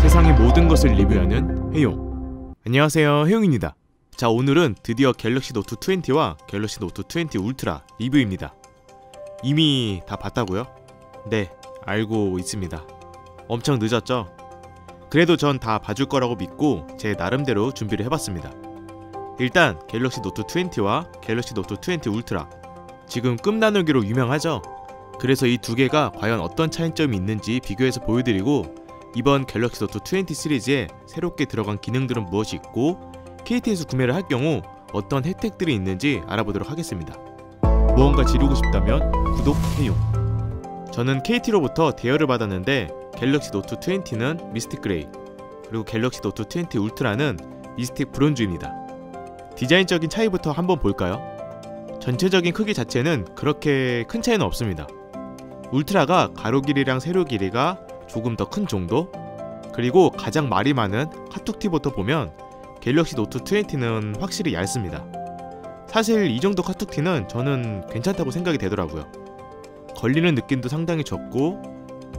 세상의 모든 것을 리뷰하는 해용. 안녕하세요, 해용입니다. 자, 오늘은 드디어 갤럭시 노트 20와 갤럭시 노트 20 울트라 리뷰입니다. 이미 다 봤다고요? 네, 알고 있습니다. 엄청 늦었죠? 그래도 전 다 봐줄 거라고 믿고 제 나름대로 준비를 해봤습니다. 일단 갤럭시 노트 20와 갤럭시 노트 20 울트라, 지금 끝나누기로 유명하죠? 그래서 이 두 개가 과연 어떤 차이점이 있는지 비교해서 보여드리고, 이번 갤럭시 노트 20 시리즈에 새롭게 들어간 기능들은 무엇이 있고, KT에서 구매를 할 경우 어떤 혜택들이 있는지 알아보도록 하겠습니다. 무언가 지르고 싶다면 구독, 해용. 저는 KT로부터 대여를 받았는데 갤럭시 노트 20는 미스틱 그레이, 그리고 갤럭시 노트 20 울트라는 미스틱 브론즈입니다. 디자인적인 차이부터 한번 볼까요? 전체적인 크기 자체는 그렇게 큰 차이는 없습니다. 울트라가 가로 길이랑 세로 길이가 조금 더 큰 정도? 그리고 가장 말이 많은 카툭티부터 보면 갤럭시 노트 20는 확실히 얇습니다. 사실 이 정도 카툭티는 저는 괜찮다고 생각이 되더라고요. 걸리는 느낌도 상당히 적고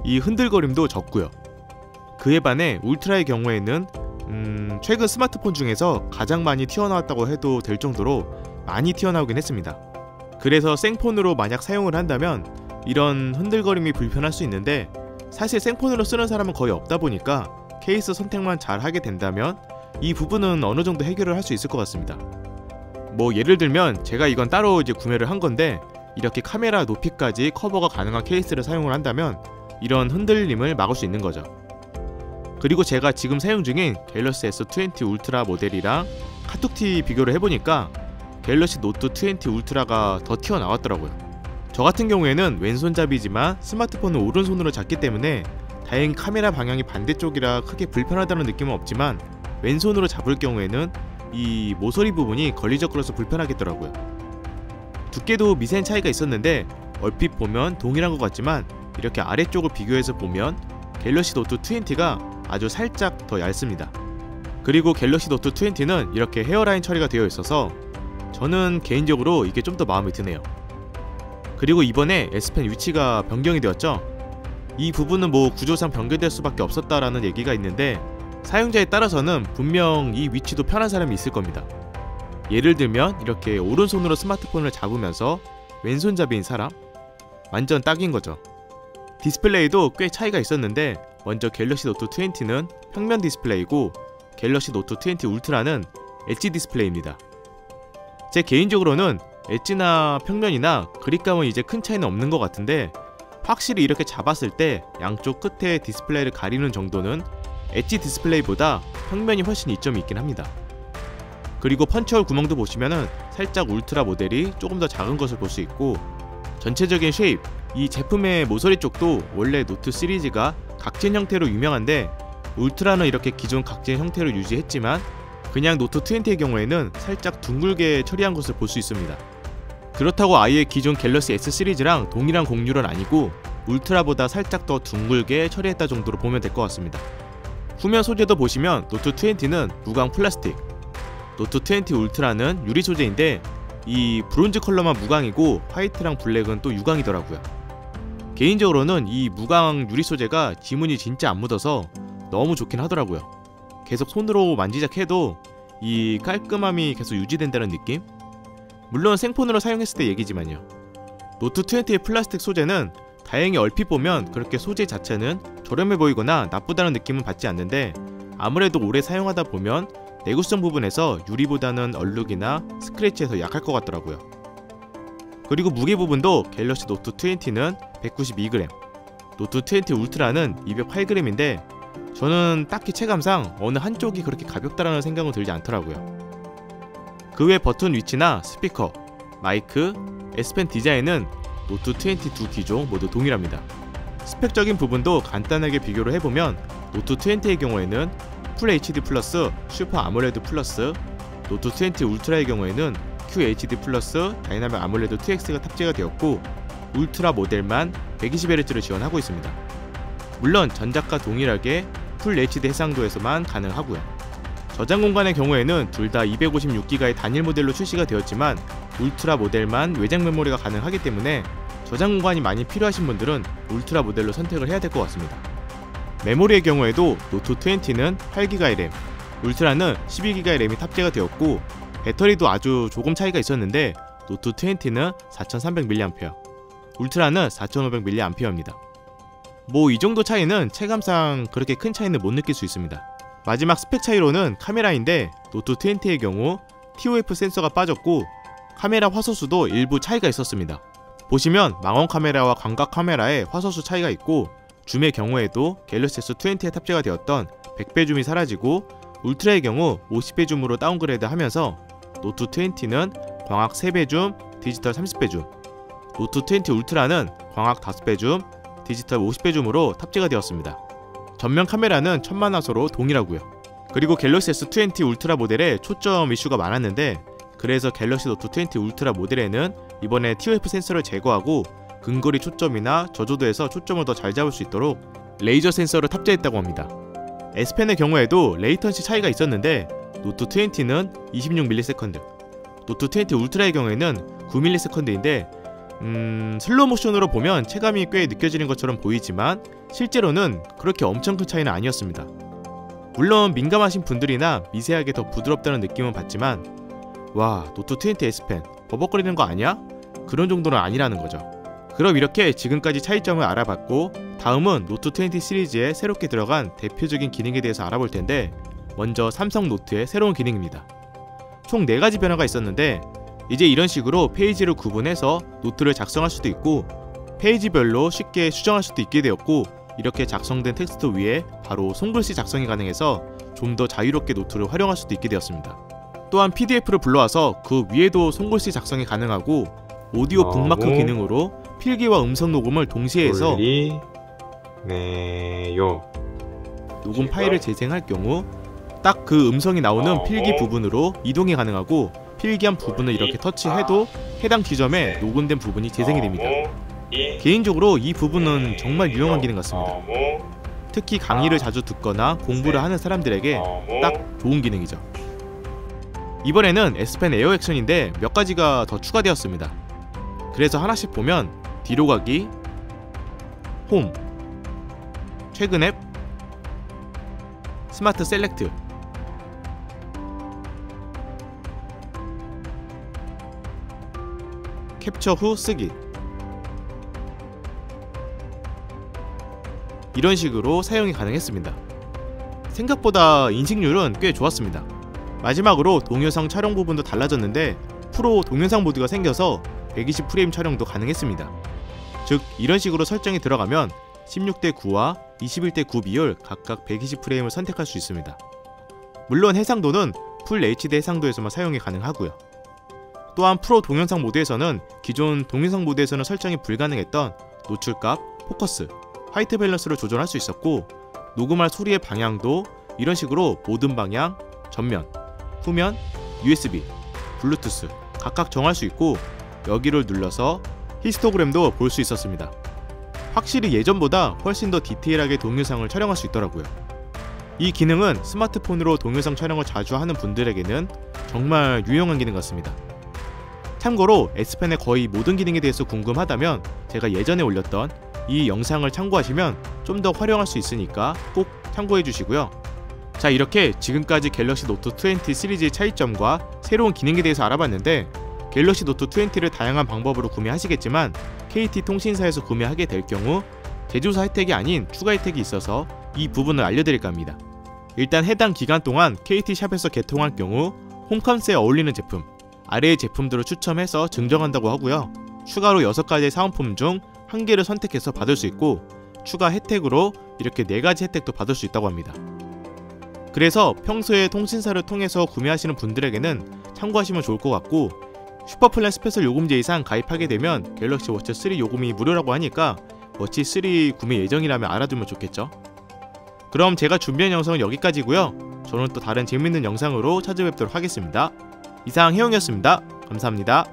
이 흔들거림도 적고요. 그에 반해 울트라의 경우에는 최근 스마트폰 중에서 가장 많이 튀어나왔다고 해도 될 정도로 많이 튀어나오긴 했습니다. 그래서 생폰으로 만약 사용을 한다면 이런 흔들거림이 불편할 수 있는데, 사실 생폰으로 쓰는 사람은 거의 없다 보니까 케이스 선택만 잘 하게 된다면 이 부분은 어느 정도 해결을 할 수 있을 것 같습니다. 뭐 예를 들면 제가 이건 따로 이제 구매를 한 건데, 이렇게 카메라 높이까지 커버가 가능한 케이스를 사용을 한다면 이런 흔들림을 막을 수 있는 거죠. 그리고 제가 지금 사용 중인 갤럭시 S20 울트라 모델이랑 카툭티 비교를 해보니까 갤럭시 노트 20 울트라가 더 튀어나왔더라고요. 저 같은 경우에는 왼손잡이지만 스마트폰을 오른손으로 잡기 때문에 다행히 카메라 방향이 반대쪽이라 크게 불편하다는 느낌은 없지만, 왼손으로 잡을 경우에는 이 모서리 부분이 걸리적거려서 불편하겠더라고요. 두께도 미세한 차이가 있었는데 얼핏 보면 동일한 것 같지만 이렇게 아래쪽을 비교해서 보면 갤럭시 노트 20가 아주 살짝 더 얇습니다. 그리고 갤럭시 노트 20는 이렇게 헤어라인 처리가 되어 있어서 저는 개인적으로 이게 좀 더 마음에 드네요. 그리고 이번에 S펜 위치가 변경이 되었죠. 이 부분은 뭐 구조상 변경될 수밖에 없었다라는 얘기가 있는데, 사용자에 따라서는 분명 이 위치도 편한 사람이 있을 겁니다. 예를 들면 이렇게 오른손으로 스마트폰을 잡으면서 왼손잡이인 사람? 완전 딱인 거죠. 디스플레이도 꽤 차이가 있었는데, 먼저 갤럭시 노트 20는 평면 디스플레이고 갤럭시 노트 20 울트라는 엣지 디스플레이입니다. 제 개인적으로는 엣지나 평면이나 그립감은 이제 큰 차이는 없는 것 같은데, 확실히 이렇게 잡았을 때 양쪽 끝에 디스플레이를 가리는 정도는 엣지 디스플레이보다 평면이 훨씬 이점이 있긴 합니다. 그리고 펀치홀 구멍도 보시면은 살짝 울트라 모델이 조금 더 작은 것을 볼 수 있고, 전체적인 쉐입, 이 제품의 모서리 쪽도 원래 노트 시리즈가 각진 형태로 유명한데 울트라는 이렇게 기존 각진 형태로 유지했지만 그냥 노트 20의 경우에는 살짝 둥글게 처리한 것을 볼 수 있습니다. 그렇다고 아예 기존 갤럭시 S 시리즈랑 동일한 곡률은 아니고 울트라보다 살짝 더 둥글게 처리했다 정도로 보면 될 것 같습니다. 후면 소재도 보시면 노트 20는 무광 플라스틱, 노트 20 울트라는 유리 소재인데 이 브론즈 컬러만 무광이고 화이트랑 블랙은 또 유광이더라고요. 개인적으로는 이 무광 유리 소재가 지문이 진짜 안 묻어서 너무 좋긴 하더라고요. 계속 손으로 만지작해도 이 깔끔함이 계속 유지된다는 느낌? 물론 생폰으로 사용했을 때 얘기지만요. 노트 20의 플라스틱 소재는 다행히 얼핏 보면 그렇게 소재 자체는 저렴해 보이거나 나쁘다는 느낌은 받지 않는데, 아무래도 오래 사용하다 보면 내구성 부분에서 유리보다는 얼룩이나 스크래치에서 약할 것 같더라고요. 그리고 무게 부분도 갤럭시 노트 20는 192g, 노트 20 울트라는 208g인데 저는 딱히 체감상 어느 한쪽이 그렇게 가볍다라는 생각은 들지 않더라고요. 그 외 버튼 위치나 스피커, 마이크, S펜 디자인은 노트 20 두 기종 모두 동일합니다. 스펙적인 부분도 간단하게 비교를 해보면 노트 20의 경우에는 풀 HD 플러스 슈퍼 아몰레드 플러스, 노트 20 울트라의 경우에는 QHD 플러스 다이나믹 아몰레드 2X가 탑재가 되었고 울트라 모델만 120Hz를 지원하고 있습니다. 물론 전작과 동일하게 풀 HD 해상도에서만 가능하고요. 저장 공간의 경우에는 둘 다 256GB의 단일 모델로 출시가 되었지만 울트라 모델만 외장 메모리가 가능하기 때문에 저장 공간이 많이 필요하신 분들은 울트라 모델로 선택을 해야 될 것 같습니다. 메모리의 경우에도 노트 20는 8GB의 램, 울트라는 12GB의 램이 탑재가 되었고 배터리도 아주 조금 차이가 있었는데 노트 20는 4300mAh, 울트라는 4500mAh입니다. 뭐 이 정도 차이는 체감상 그렇게 큰 차이는 못 느낄 수 있습니다. 마지막 스펙 차이로는 카메라인데 노트 20의 경우 TOF 센서가 빠졌고 카메라 화소수도 일부 차이가 있었습니다. 보시면 망원 카메라와 광각 카메라의 화소수 차이가 있고 줌의 경우에도 갤럭시 S20에 탑재가 되었던 100배 줌이 사라지고 울트라의 경우 50배 줌으로 다운그레이드 하면서 노트 20는 광학 3배 줌, 디지털 30배 줌, 노트 20 울트라는 광학 5배 줌, 디지털 50배 줌으로 탑재가 되었습니다. 전면 카메라는 1000만화소로 동일하고요. 그리고 갤럭시 S20 울트라 모델에 초점 이슈가 많았는데 그래서 갤럭시 노트 20 울트라 모델에는 이번에 TOF 센서를 제거하고 근거리 초점이나 저조도에서 초점을 더 잘 잡을 수 있도록 레이저 센서를 탑재했다고 합니다. S펜의 경우에도 레이턴시 차이가 있었는데 노트 20는 26ms, 노트 20 울트라의 경우에는 9ms인데 슬로우 모션으로 보면 체감이 꽤 느껴지는 것처럼 보이지만 실제로는 그렇게 엄청 큰 차이는 아니었습니다. 물론 민감하신 분들이나 미세하게 더 부드럽다는 느낌은 받지만 와, 노트 20 S펜 버벅거리는 거 아니야? 그런 정도는 아니라는 거죠. 그럼 이렇게 지금까지 차이점을 알아봤고 다음은 노트 20 시리즈에 새롭게 들어간 대표적인 기능에 대해서 알아볼 텐데 먼저 삼성 노트의 새로운 기능입니다. 총 4가지 변화가 있었는데 이제 이런 식으로 페이지를 구분해서 노트를 작성할 수도 있고 페이지별로 쉽게 수정할 수도 있게 되었고 이렇게 작성된 텍스트 위에 바로 손글씨 작성이 가능해서 좀 더 자유롭게 노트를 활용할 수도 있게 되었습니다. 또한 PDF를 불러와서 그 위에도 손글씨 작성이 가능하고 오디오 북마크 기능으로 필기와 음성 녹음을 동시에 해서 녹음 파일을 재생할 경우 딱 그 음성이 나오는 필기 부분으로 이동이 가능하고 필기한 부분을 이렇게 터치해도 해당 지점에 녹음된 부분이 재생이 됩니다. 개인적으로 이 부분은 정말 유용한 기능 같습니다. 특히 강의를 자주 듣거나 공부를 하는 사람들에게 딱 좋은 기능이죠. 이번에는 S펜 에어 액션인데 몇 가지가 더 추가되었습니다. 그래서 하나씩 보면 뒤로 가기, 홈, 최근 앱, 스마트 셀렉트, 캡처 후 쓰기, 이런 식으로 사용이 가능했습니다. 생각보다 인식률은 꽤 좋았습니다. 마지막으로 동영상 촬영 부분도 달라졌는데 프로 동영상 모드가 생겨서 120프레임 촬영도 가능했습니다. 즉 이런 식으로 설정이 들어가면 16:9와 21:9 비율 각각 120프레임을 선택할 수 있습니다. 물론 해상도는 풀 HD 해상도에서만 사용이 가능하고요. 또한 프로 동영상 모드에서는 기존 동영상 모드에서는 설정이 불가능했던 노출값, 포커스, 화이트 밸런스를 조절할 수 있었고 녹음할 소리의 방향도 이런 식으로 모든 방향, 전면, 후면, USB, 블루투스 각각 정할 수 있고 여기를 눌러서 히스토그램도 볼 수 있었습니다. 확실히 예전보다 훨씬 더 디테일하게 동영상을 촬영할 수 있더라고요. 이 기능은 스마트폰으로 동영상 촬영을 자주 하는 분들에게는 정말 유용한 기능 같습니다. 참고로 S펜의 거의 모든 기능에 대해서 궁금하다면 제가 예전에 올렸던 이 영상을 참고하시면 좀 더 활용할 수 있으니까 꼭 참고해 주시고요. 자, 이렇게 지금까지 갤럭시 노트 20 시리즈의 차이점과 새로운 기능에 대해서 알아봤는데 갤럭시 노트 20를 다양한 방법으로 구매하시겠지만 KT통신사에서 구매하게 될 경우 제조사 혜택이 아닌 추가 혜택이 있어서 이 부분을 알려드릴까 합니다. 일단 해당 기간 동안 KT샵에서 개통할 경우 홈컴스에 어울리는 제품, 아래의 제품들을 추첨해서 증정한다고 하고요. 추가로 6가지의 사은품 중 1개를 선택해서 받을 수 있고 추가 혜택으로 이렇게 4가지 혜택도 받을 수 있다고 합니다. 그래서 평소에 통신사를 통해서 구매하시는 분들에게는 참고하시면 좋을 것 같고 슈퍼플랜 스페셜 요금제 이상 가입하게 되면 갤럭시 워치 3 요금이 무료라고 하니까 워치 3 구매 예정이라면 알아두면 좋겠죠. 그럼 제가 준비한 영상은 여기까지고요. 저는 또 다른 재밌는 영상으로 찾아뵙도록 하겠습니다. 이상 혜영이었습니다. 감사합니다.